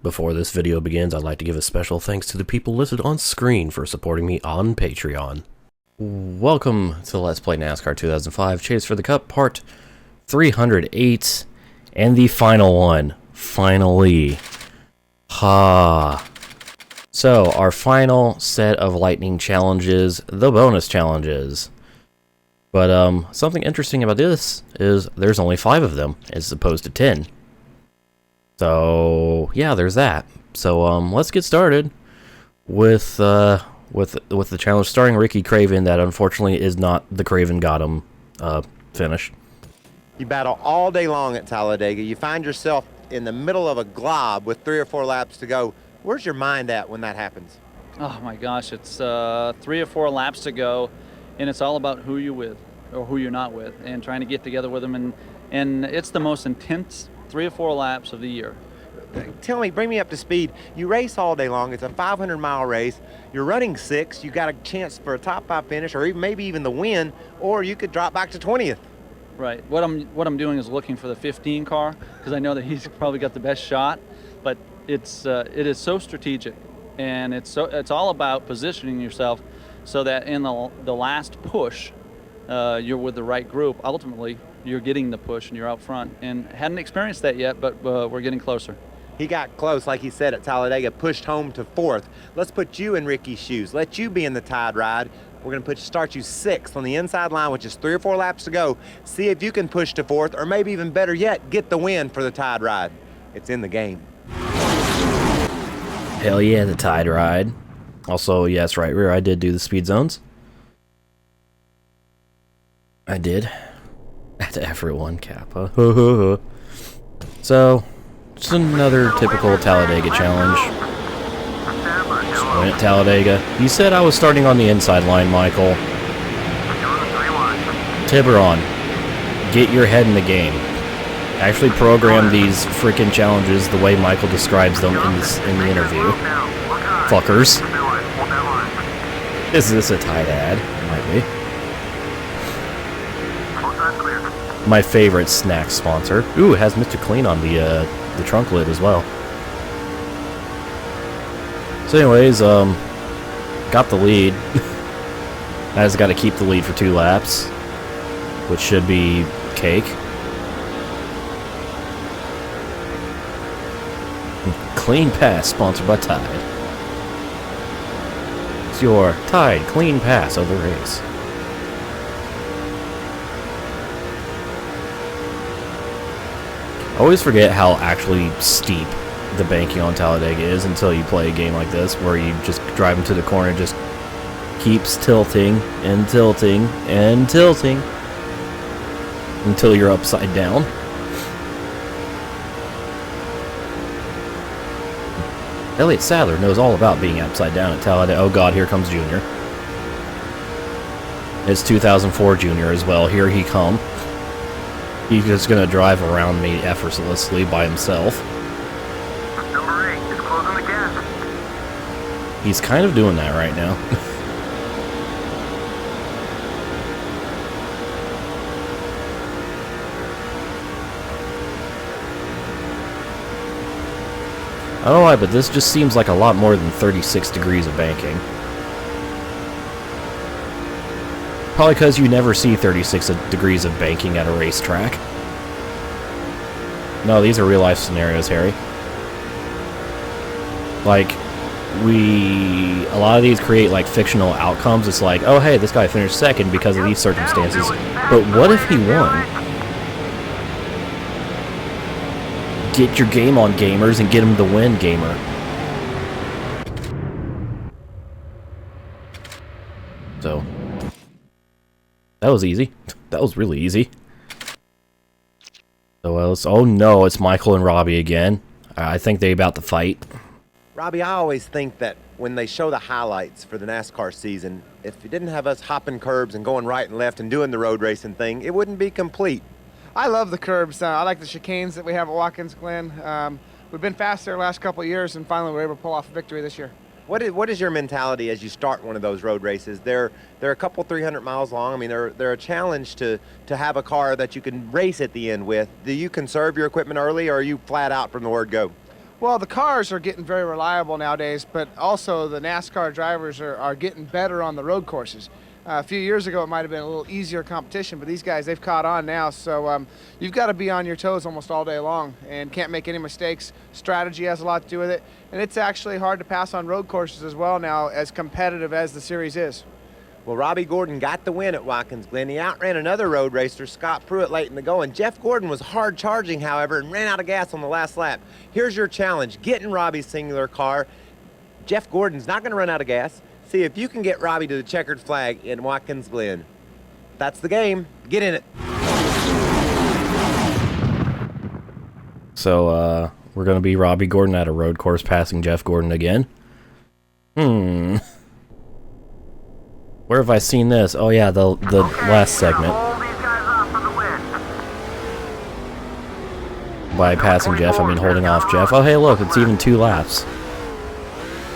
Before this video begins, I'd like to give a special thanks to the people listed on screen for supporting me on Patreon. Welcome to Let's Play NASCAR 2005 Chase for the Cup Part 308, and the final one, finally. So, our final set of lightning challenges, the bonus challenges. But, something interesting about this is there's only 5 of them, as opposed to 10. So, yeah, there's that. So, let's get started with the challenge starring Ricky Craven that unfortunately is not the Craven got him finish. You battle all day long at Talladega. You find yourself in the middle of a glob with 3 or 4 laps to go. Where's your mind at when that happens? Oh my gosh, it's 3 or 4 laps to go, and it's all about who you're with or who you're not with, and trying to get together with them, and it's the most intense 3 or 4 laps of the year. Tell me, bring me up to speed. You race all day long. It's a 500-mile race. You're running 6th. You got a chance for a top 5 finish, or maybe even the win, or you could drop back to 20th. Right. What I'm doing is looking for the 15 car, because I know that he's probably got the best shot, but it is so strategic, and it's all about positioning yourself so that in the last push, you're with the right group. Ultimately, you're getting the push and you're out front. And hadn't experienced that yet, but we're getting closer. He got close, like he said, at Talladega, pushed home to 4th. Let's put you in Ricky's shoes. Let you be in the Tide ride. We're going to start you 6th on the inside line, which is 3 or 4 laps to go. See if you can push to 4th, or maybe even better yet, get the win for the Tide ride. It's in the game. Hell yeah, the Tide ride. Also, yes, right rear, I did do the speed zones. I did. At everyone, Kappa. So, just another typical Talladega challenge. Just went at Talladega. You said I was starting on the inside line, Michael. Tiburon, get your head in the game. Actually program these freaking challenges the way Michael describes them in the interview. Fuckers. Is this a Tide ad? Might be. My favorite snack sponsor. Ooh, it has Mr. Clean on the trunk lid as well. So anyways, got the lead. I just got to keep the lead for 2 laps, which should be cake. Clean Pass, sponsored by Tide. It's your Tide Clean Pass of the race. I always forget how actually steep the banking on Talladega is until you play a game like this, where you just drive into the corner and just keeps tilting and tilting and tilting until you're upside down. Elliott Sadler knows all about being upside down at Talladega. Oh god, here comes Junior. It's 2004 Junior as well. Here he come. He's just gonna drive around me effortlessly by himself. Number 8 is closing the gap. He's kind of doing that right now. I don't know why, but this just seems like a lot more than 36 degrees of banking. Probably because you never see 36 degrees of banking at a racetrack. No, these are real-life scenarios, Harry. Like, a lot of these create, like, fictional outcomes. It's like, oh, hey, this guy finished 2nd because of these circumstances. But what if he won? Get your game on, gamers, and get him the win, gamer. So... that was easy. That was really easy. So oh no, it's Michael and Robbie again. I think they about to fight. Robbie, I always think that when they show the highlights for the NASCAR season, if you didn't have us hopping curbs and going right and left and doing the road racing thing, it wouldn't be complete. I love the curbs. I like the chicanes that we have at Watkins, Glen. We've been fast there the last couple of years, and finally we were able to pull off a victory this year. What is your mentality as you start one of those road races? They're a couple 300 miles long. I mean, they're a challenge to have a car that you can race at the end with. Do you conserve your equipment early, or are you flat out from the word go? Well, the cars are getting very reliable nowadays, but also the NASCAR drivers are getting better on the road courses. A few years ago, it might have been a little easier competition, but these guys, they've caught on now. So you've got to be on your toes almost all day long and can't make any mistakes. Strategy has a lot to do with it. And it's actually hard to pass on road courses as well now, as competitive as the series is. Well, Robbie Gordon got the win at Watkins Glen. He outran another road racer, Scott Pruitt, late in the going. Jeff Gordon was hard charging, however, and ran out of gas on the last lap. Here's your challenge. Get in Robbie's singular car. Jeff Gordon's not going to run out of gas. See if you can get Robbie to the checkered flag in Watkins Glen. That's the game. Get in it. So, we're going to be Robbie Gordon at a road course passing Jeff Gordon again. Where have I seen this? Oh yeah, the last segment. Hold these guys off for the win. By passing Jeff, I mean holding off Jeff. Oh hey, look, it's even 2 laps.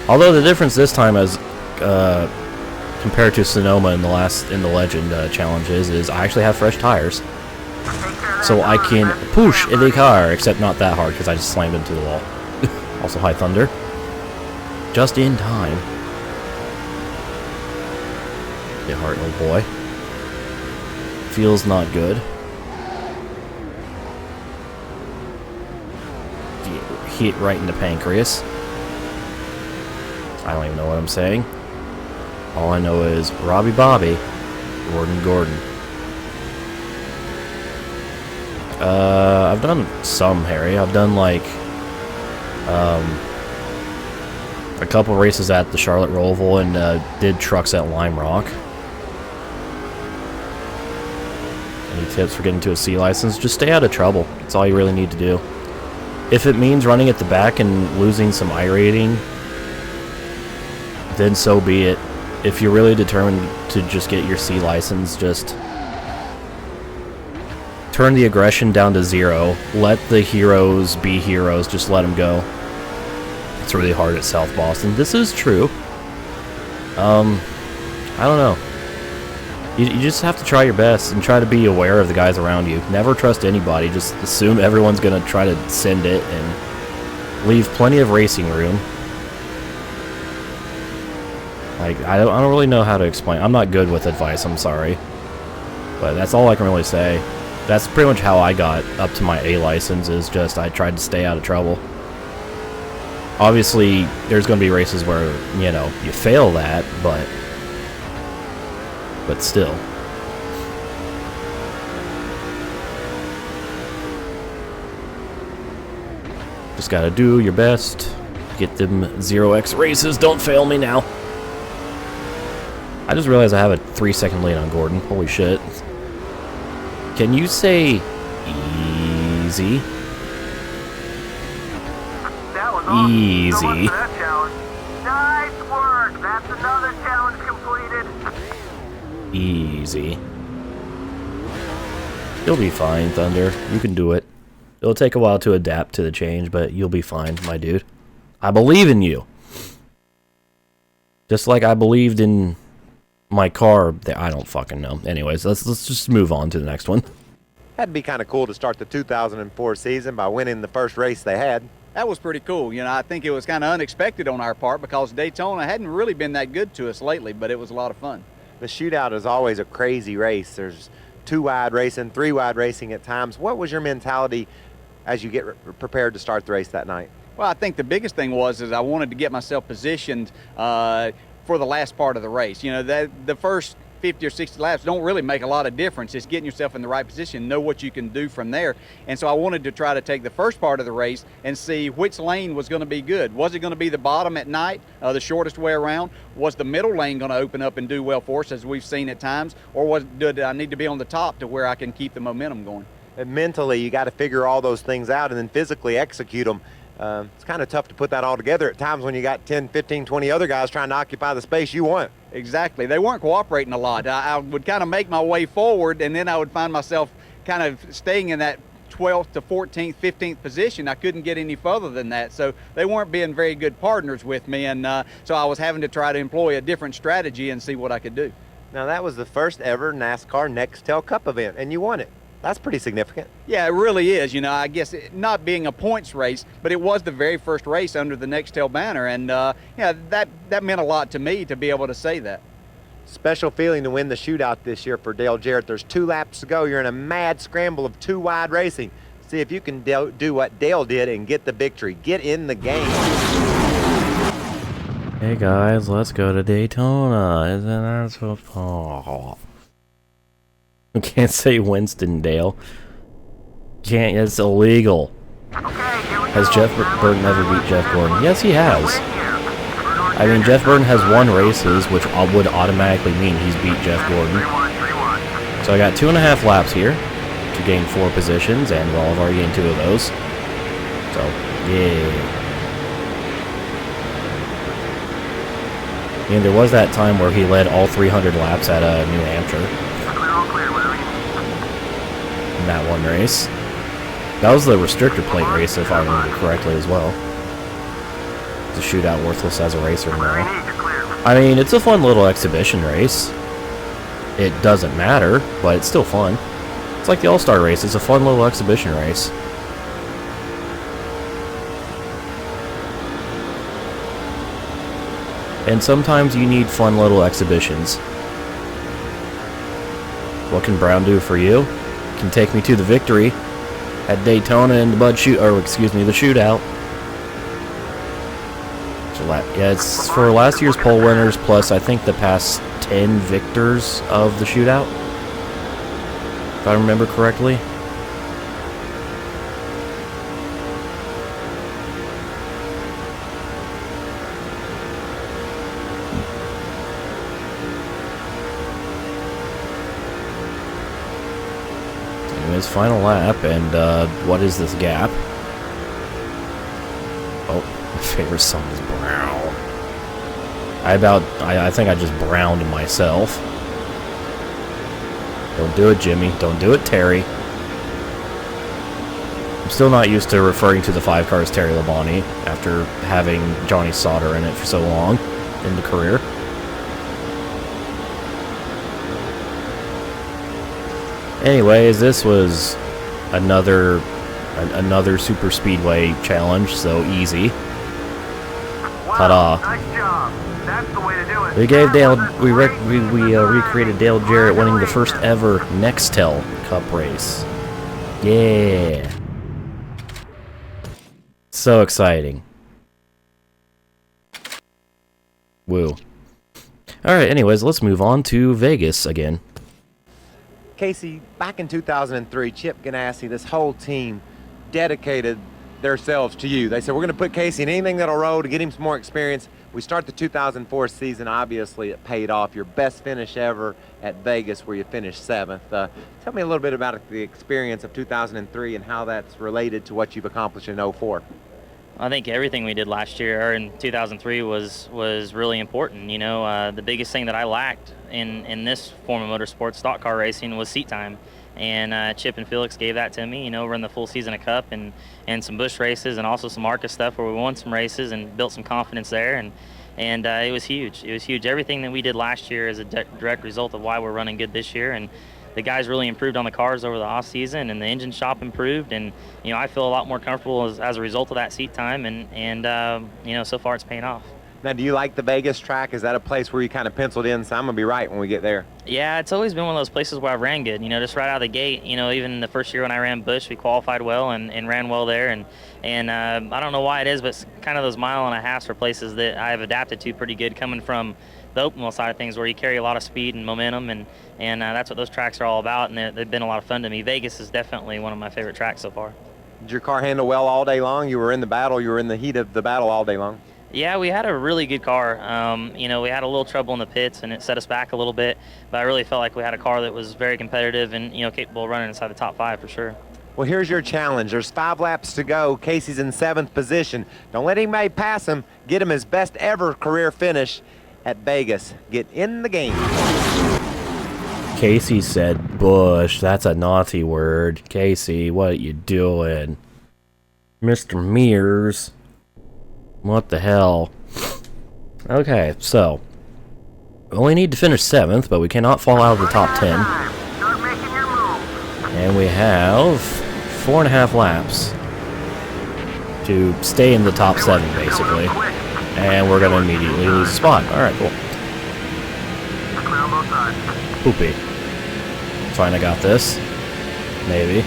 Although the difference this time, as compared to Sonoma in the Legend challenges, is I actually have fresh tires, so I can push the car, except not that hard because I just slammed into the wall. Also, High Thunder, just in time. Get hard, little boy. Feels not good. Hit right in the pancreas. I don't even know what I'm saying. All I know is Robbie Bobby, Gordon Gordon. I've done some, Harry. I've done like a couple races at the Charlotte Roval and did trucks at Lime Rock. Any tips for getting to a C license? Just stay out of trouble. That's all you really need to do. If it means running at the back and losing some I-rating, then so be it. If you're really determined to just get your C license, just turn the aggression down to 0. Let the heroes be heroes. Just let them go. It's really hard at South Boston. This is true. I don't know. You just have to try your best and try to be aware of the guys around you. Never trust anybody. Just assume everyone's going to try to send it and leave plenty of racing room. Like, I don't really know how to explain. I'm not good with advice, I'm sorry. But that's all I can really say. That's pretty much how I got up to my A license, is just I tried to stay out of trouble. Obviously, there's going to be races where, you know, you fail that, but still. Just gotta do your best. Get them 0x races. Don't fail me now. I just realized I have a 3-second lead on Gordon. Holy shit. Can you say easy? That was awesome. Easy. So much for that challenge. Nice work. That's another challenge completed. Easy. You'll be fine, Thunder. You can do it. It'll take a while to adapt to the change, but you'll be fine, my dude. I believe in you. Just like I believed in my car. I don't fucking know. Anyways, let's just move on to the next one. That'd be kind of cool to start the 2004 season by winning the first race they had. That was pretty cool. You know, I think it was kind of unexpected on our part because Daytona hadn't really been that good to us lately, but it was a lot of fun. The Shootout is always a crazy race. There's 2-wide racing, 3-wide racing at times. What was your mentality as you get prepared to start the race that night? Well, I think the biggest thing was I wanted to get myself positioned for the last part of the race. You know, the first 50 or 60 laps don't really make a lot of difference. It's getting yourself in the right position, know what you can do from there. And so I wanted to try to take the first part of the race and see which lane was going to be good. Was it going to be the bottom at night, the shortest way around? Was the middle lane going to open up and do well for us, as we've seen at times? Or did I need to be on the top to where I can keep the momentum going? And mentally, you got to figure all those things out and then physically execute them. It's kind of tough to put that all together at times when you got 10, 15, 20 other guys trying to occupy the space you want. Exactly. They weren't cooperating a lot. I would kind of make my way forward, and then I would find myself kind of staying in that 12th to 14th, 15th position. I couldn't get any further than that. So they weren't being very good partners with me, and so I was having to try to employ a different strategy and see what I could do. Now, that was the first ever NASCAR Nextel Cup event, and you won it. That's pretty significant. Yeah, it really is. You know, I guess not being a points race, but it was the very first race under the Nextel banner, and yeah, that meant a lot to me to be able to say that. Special feeling to win the shootout this year for Dale Jarrett. There's 2 laps to go. You're in a mad scramble of 2 wide racing. See if you can do what Dale did and get the victory. Get in the game. Hey guys, let's go to Daytona. Isn't that so fun? I can't say Winston-Dale. Can't, it's illegal. Has Jeff Burton ever beat Jeff Gordon? Yes, he has. I mean, Jeff Burton has won races, which would automatically mean he's beat Jeff Gordon. So I got 2.5 laps here to gain 4 positions, and well, I've already gained 2 of those. So, yeah. And there was that time where he led all 300 laps at New Hampshire. In that one race. That was the restrictor plate race, if I remember correctly, as well. The shootout worthless as a racer now. I mean, it's a fun little exhibition race. It doesn't matter, but it's still fun. It's like the All-Star race. It's a fun little exhibition race. And sometimes you need fun little exhibitions. What can Brown do for you? Can take me to the victory at Daytona in the the shootout. So yeah, it's for last year's pole winners plus I think the past 10 victors of the shootout, if I remember correctly. His final lap, and what is this gap? Oh, my favorite song is Brown. I think I just browned myself. Don't do it, Jimmy. Don't do it, Terry. I'm still not used to referring to the 5 car as Terry Labonte after having Johnny Sauter in it for so long in the career. Anyways, this was another super speedway challenge, so easy. Ta-da! Nice job. That's the way to do it. We gave Dale, we recreated Dale Jarrett winning the first ever Nextel Cup race. Yeah. So exciting. Woo. Alright, anyways, let's move on to Vegas again. Casey, back in 2003, Chip Ganassi, this whole team dedicated themselves to you. They said, we're going to put Casey in anything that'll roll to get him some more experience. We start the 2004 season. Obviously, it paid off. Your best finish ever at Vegas, where you finished 7th. Tell me a little bit about the experience of 2003 and how that's related to what you've accomplished in 04. I think everything we did last year or in 2003 was really important. You know, the biggest thing that I lacked in this form of motorsports, stock car racing, was seat time. And Chip and Felix gave that to me. You know, run the full season of Cup and some Busch races and also some ARCA stuff where we won some races and built some confidence there. And it was huge. It was huge. Everything that we did last year is a direct result of why we're running good this year. And the guys really improved on the cars over the off season, and the engine shop improved. And you know, I feel a lot more comfortable as a result of that seat time. And you know, so far it's paying off. Now, do you like the Vegas track? Is that a place where you kind of penciled in, so I'm going to be right when we get there? Yeah, it's always been one of those places where I've ran good. You know, just right out of the gate. You know, even the first year when I ran Busch, we qualified well and ran well there. And I don't know why it is, but it's kind of those mile and a half for places that I have adapted to pretty good, coming from the open wheel side of things, where you carry a lot of speed and momentum, and that's what those tracks are all about, and they've been a lot of fun to me. Vegas is definitely one of my favorite tracks so far. Did your car handle well all day long? You were in the battle. You were in the heat of the battle all day long. Yeah, we had a really good car. You know, we had a little trouble in the pits, and it set us back a little bit, but I really felt like we had a car that was very competitive and, you know, capable of running inside the top 5 for sure. Well, here's your challenge. There's 5 laps to go. Casey's in 7th position. Don't let anybody pass him. Get him his best ever career finish at Vegas. Get in the game. Casey said Bush. That's a naughty word. Casey, what you doing? Mr. Mears. What the hell? Okay, so we only need to finish 7th, but we cannot fall out of the top 10. And we have 4.5 laps to stay in the top 7, basically. And we're going to immediately lose a spot. Alright, cool. Poopy. Fine, I got this. Maybe.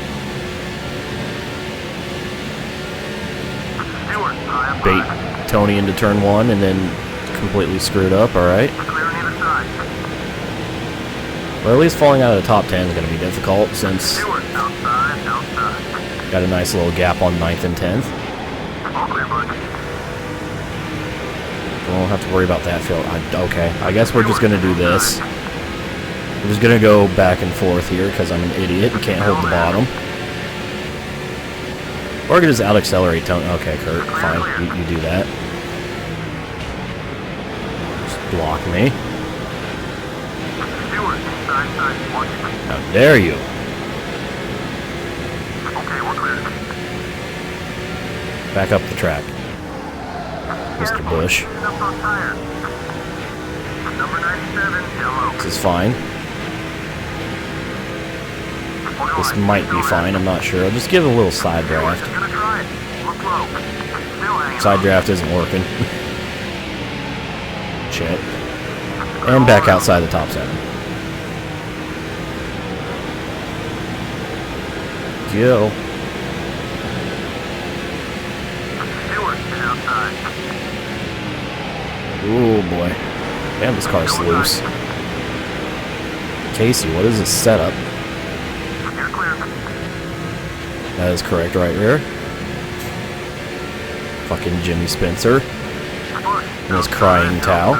Bait Tony into turn 1 and then completely screwed up, alright. Well, at least falling out of the top 10 is going to be difficult since got a nice little gap on 9th and 10th. Won't have to worry about that field. Okay, I guess we're just going to do this. We're just going to go back and forth here because I'm an idiot and can't hold the bottom. Or I could just out-accelerate Tony. Okay, Kurt, fine. You do that. Just block me. How dare you? Back up the track, Mr. Bush. This is fine. This might be fine, I'm not sure. I'll just give it a little side draft. Side draft isn't working. Shit. And back outside the top 7. Go. Oh boy. Damn, this car's loose. Casey, what is this setup? That is correct right here. Fucking Jimmy Spencer. And his crying towel.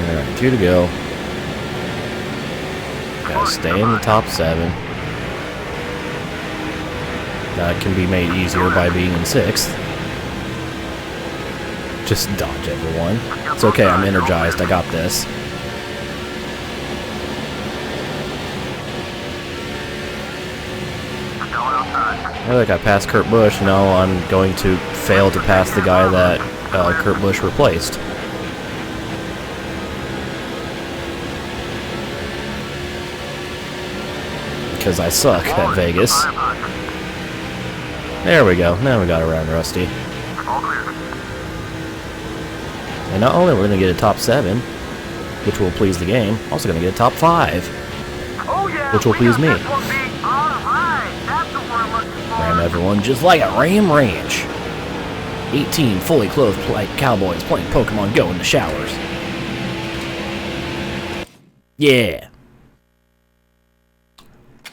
Alright, 2 to go. Gotta stay in the top 7. That can be made easier by being in 6th. Just dodge everyone. It's okay, I'm energized. I got this. I think I passed Kurt Busch. Now I'm going to fail to pass the guy that Kurt Busch replaced. Because I suck at Vegas. There we go. Now we got around Rusty. And not only are we going to get a top 7, which will please the game, also going to get a top 5, which will please me. Ram everyone just like a Ram Ranch. 18 fully clothed like cowboys playing Pokemon Go in the showers. Yeah.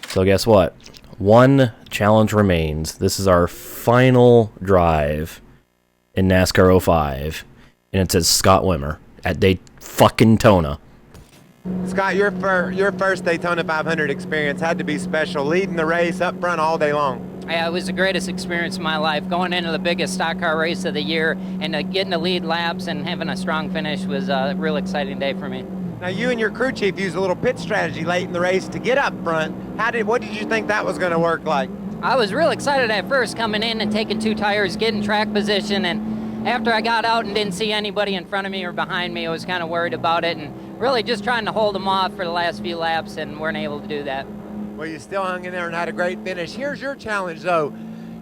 So guess what? 1 challenge remains. This is our final drive in NASCAR 05. And it says Scott Wimmer at Daytona. Scott, your first Daytona 500 experience had to be special, leading the race up front all day long. Yeah, it was the greatest experience of my life. Going into the biggest stock car race of the year and getting to lead laps and having a strong finish was a real exciting day for me. Now, you and your crew chief used a little pit strategy late in the race to get up front. What did you think that was going to work like? I was real excited at first coming in and taking 2 tires, getting track position, and after I got out and didn't see anybody in front of me or behind me, I was kind of worried about it and really just trying to hold them off for the last few laps and weren't able to do that. Well, you still hung in there and had a great finish. Here's your challenge, though.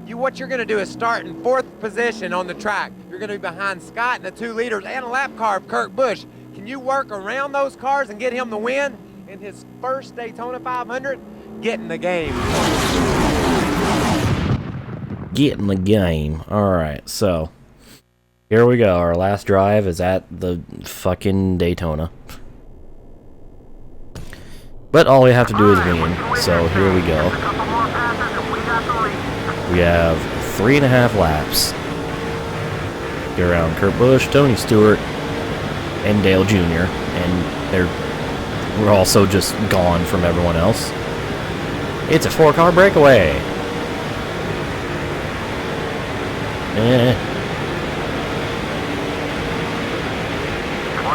What you're going to do is start in 4th position on the track. You're going to be behind Scott and the 2 leaders and a lap car of Kurt Busch. Can you work around those cars and get him the win in his first Daytona 500? Get in the game. Get in the game. Alright, so here we go. Our last drive is at the fucking Daytona. But all we have to do is win. So here we go. We have 3.5 laps. Get around Kurt Busch, Tony Stewart, and Dale Jr. And we're also just gone from everyone else. It's a 4-car breakaway.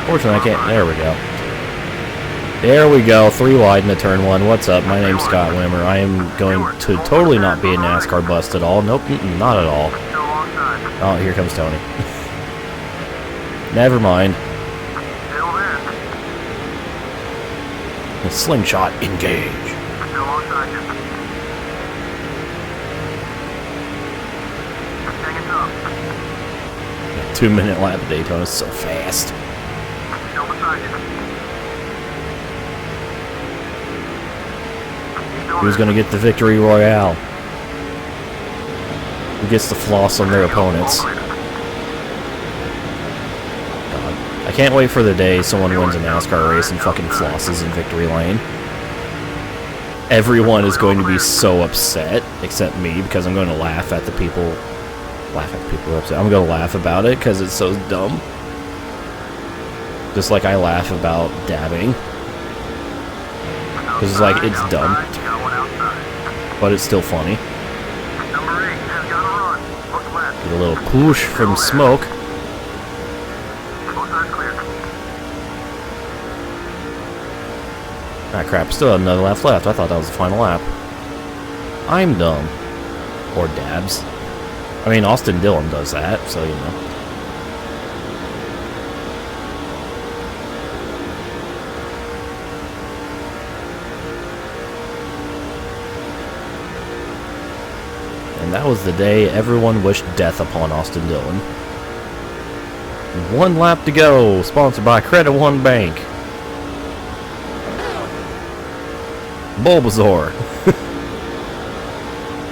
Fortunately, I can't. There we go. There we go. 3 wide into turn 1. What's up? My name's Scott Wimmer. I am going to totally not be a NASCAR bust at all. Nope, not at all. Oh, here comes Tony. Never mind. Still there. The slingshot, engage. Still on target. Hang it up. 2-minute lap of Daytona is so fast. Still beside you. Who's going to get the victory royale? Who gets the floss on their opponents? God. I can't wait for the day someone wins a NASCAR race and fucking flosses in victory lane. Everyone is going to be so upset, except me, because I'm going to laugh at the people. Laugh at the people who are upset. I'm going to laugh about it because it's so dumb. Just like I laugh about dabbing. Because it's like, it's dumb. But it's still funny. Get a little push from smoke. Ah, crap. Still have another lap left. I thought that was the final lap. I'm dumb. Or dabs. I mean, Austin Dillon does that, so you know. And that was the day everyone wished death upon Austin Dillon. 1 lap to go, sponsored by Credit One Bank. Bulbasaur.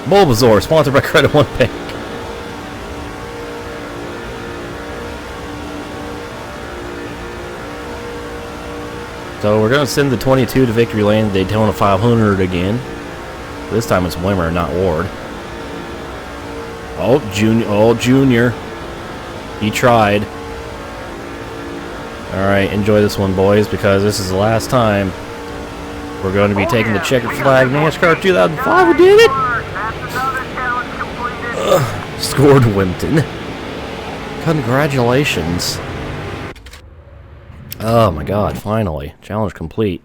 Bulbasaur, sponsored by Credit One Bank. So we're going to send the 22 to victory lane, Daytona 500 again. This time it's Wimmer, not Ward. Oh, Junior. He tried. Alright, enjoy this one, boys, because this is the last time we're going to be taking the checkered flag NASCAR 2005. We did it! Scored Wimpton. Congratulations. Oh my god, finally. Challenge complete.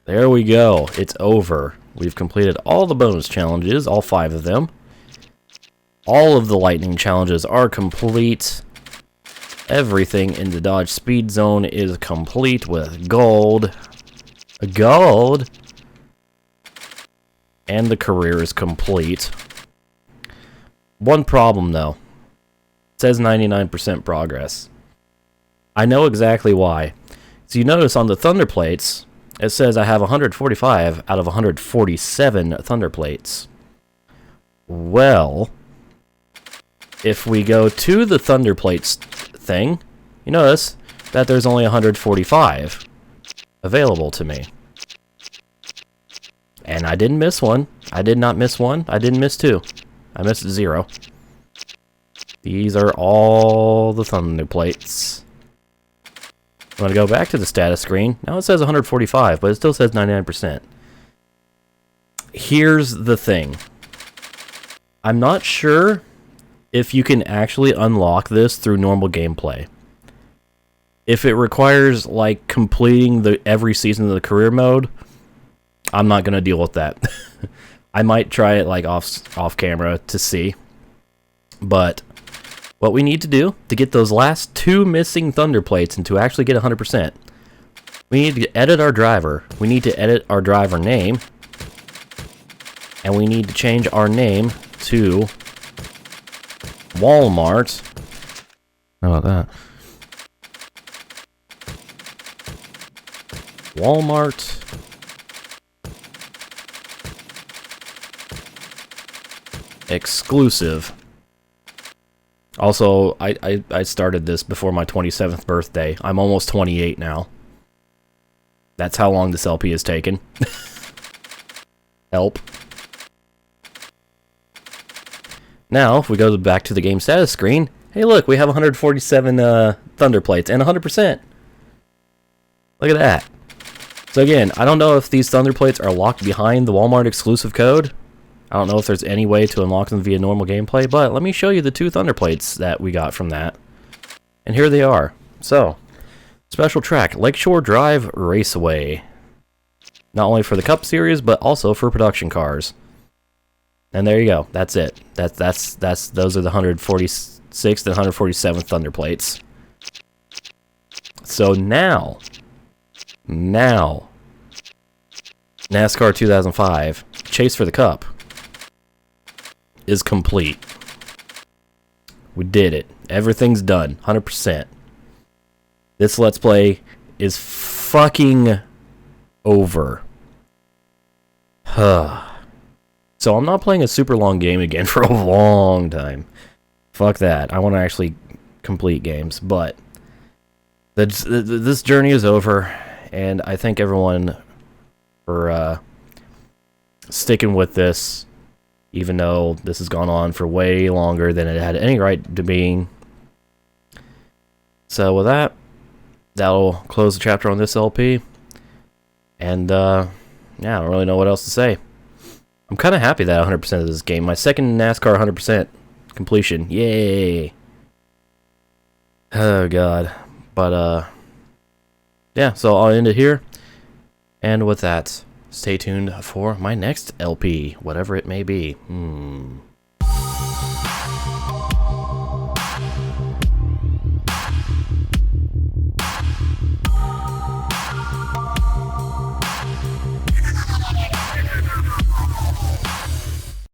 There we go. It's over. We've completed all the bonus challenges, all 5 of them. All of the lightning challenges are complete. Everything in the Dodge Speed Zone is complete with gold. Gold! And the career is complete. One problem, though. It says 99% progress. I know exactly why. So you notice on the Thunder plates, it says I have 145 out of 147 Thunder plates. Well, if we go to the Thunder plates thing, you notice that there's only 145 available to me. And I didn't miss one. I did not miss one. I didn't miss 2. I missed 0. These are all the Thunder plates. I'm going to go back to the status screen. Now it says 145, but it still says 99%. Here's the thing. I'm not sure if you can actually unlock this through normal gameplay. If it requires, like, completing every season of the career mode, I'm not going to deal with that. I might try it, like, off camera to see. But what we need to do to get those last 2 missing Thunder plates and to actually get 100%, we need to edit our driver. We need to edit our driver name. And we need to change our name to Walmart. How about that? Walmart exclusive. Also, I started this before my 27th birthday. I'm almost 28 now. That's how long this LP has taken. Help. Now, if we go back to the game status screen, hey look, we have 147 Thunder plates and 100%. Look at that. So again, I don't know if these Thunder plates are locked behind the Walmart exclusive code. I don't know if there's any way to unlock them via normal gameplay, but let me show you the 2 Thunder plates that we got from that. And here they are. So, special track, Lakeshore Drive Raceway. Not only for the Cup Series, but also for production cars. And there you go. That's it. Those are the 146th and 147th Thunder plates. So now, NASCAR 2005 Chase for the Cup is complete. We did it. Everything's done. 100%. This Let's Play is fucking over. So I'm not playing a super long game again for a long time. Fuck that. I want to actually complete games. But this journey is over, and I thank everyone for sticking with this, even though this has gone on for way longer than it had any right to being. So with that, that'll close the chapter on this LP. And yeah, I don't really know what else to say. I'm kind of happy that 100% of this game. My second NASCAR 100% completion. Yay! Oh god. But yeah, so I'll end it here. And with that, stay tuned for my next LP, whatever it may be.